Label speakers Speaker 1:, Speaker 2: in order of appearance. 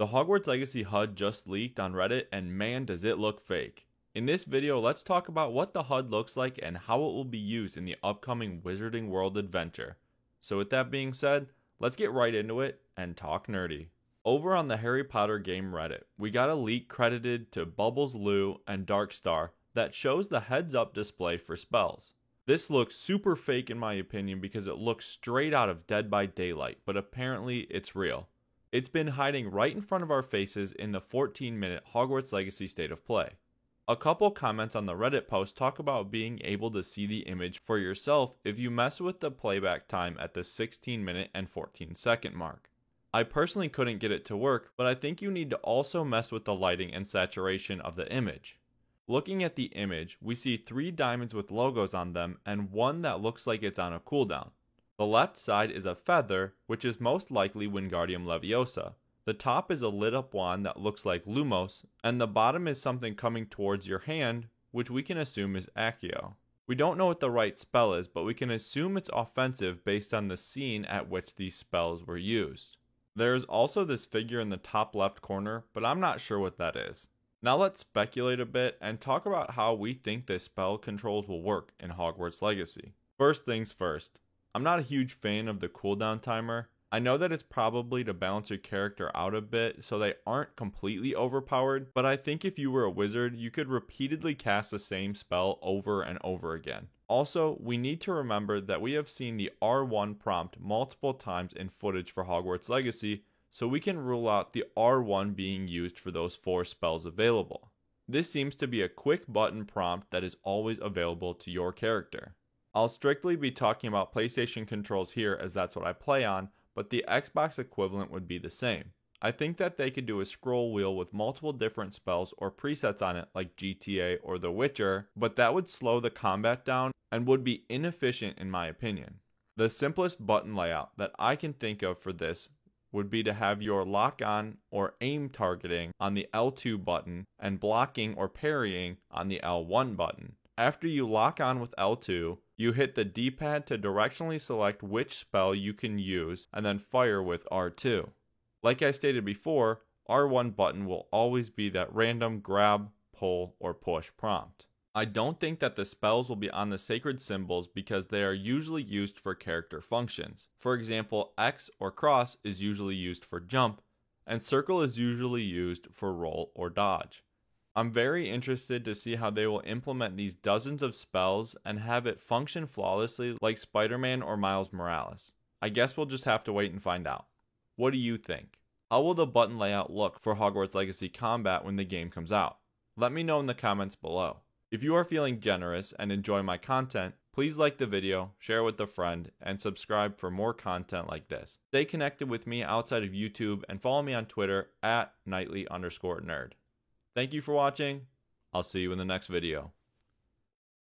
Speaker 1: The Hogwarts Legacy HUD just leaked on Reddit, and man does it look fake. In this video, let's talk about what the HUD looks like and how it will be used in the upcoming Wizarding World adventure. So with that being said, let's get right into it and talk nerdy. Over on the Harry Potter game Reddit, we got a leak credited to Bubbles Lou and Darkstar that shows the heads-up display for spells. This looks super fake in my opinion because it looks straight out of Dead by Daylight, but apparently it's real. It's been hiding right in front of our faces in the 14-minute Hogwarts Legacy State of Play. A couple comments on the Reddit post talk about being able to see the image for yourself if you mess with the playback time at the 16-minute and 14-second mark. I personally couldn't get it to work, but I think you need to also mess with the lighting and saturation of the image. Looking at the image, we see 3 diamonds with logos on them and one that looks like it's on a cooldown. The left side is a feather, which is most likely Wingardium Leviosa. The top is a lit up wand that looks like Lumos, and the bottom is something coming towards your hand, which we can assume is Accio. We don't know what the right spell is, but we can assume it's offensive based on the scene at which these spells were used. There is also this figure in the top left corner, but I'm not sure what that is. Now let's speculate a bit and talk about how we think the spell controls will work in Hogwarts Legacy. First things first, I'm not a huge fan of the cooldown timer. I know that it's probably to balance your character out a bit so they aren't completely overpowered, but I think if you were a wizard, you could repeatedly cast the same spell over and over again. Also, we need to remember that we have seen the R1 prompt multiple times in footage for Hogwarts Legacy, so we can rule out the R1 being used for those 4 spells available. This seems to be a quick button prompt that is always available to your character. I'll strictly be talking about PlayStation controls here as that's what I play on, but the Xbox equivalent would be the same. I think that they could do a scroll wheel with multiple different spells or presets on it like GTA or The Witcher, but that would slow the combat down and would be inefficient in my opinion. The simplest button layout that I can think of for this would be to have your lock on or aim targeting on the L2 button and blocking or parrying on the L1 button. After you lock on with L2, you hit the D-pad to directionally select which spell you can use and then fire with R2. Like I stated before, R1 button will always be that random grab, pull, or push prompt. I don't think that the spells will be on the sacred symbols because they are usually used for character functions. For example, X or cross is usually used for jump, and circle is usually used for roll or dodge. I'm very interested to see how they will implement these dozens of spells and have it function flawlessly like Spider-Man or Miles Morales. I guess we'll just have to wait and find out. What do you think? How will the button layout look for Hogwarts Legacy Combat when the game comes out? Let me know in the comments below. If you are feeling generous and enjoy my content, please like the video, share with a friend, and subscribe for more content like this. Stay connected with me outside of YouTube and follow me on Twitter @nightly_nerd. Thank you for watching. I'll see you in the next video.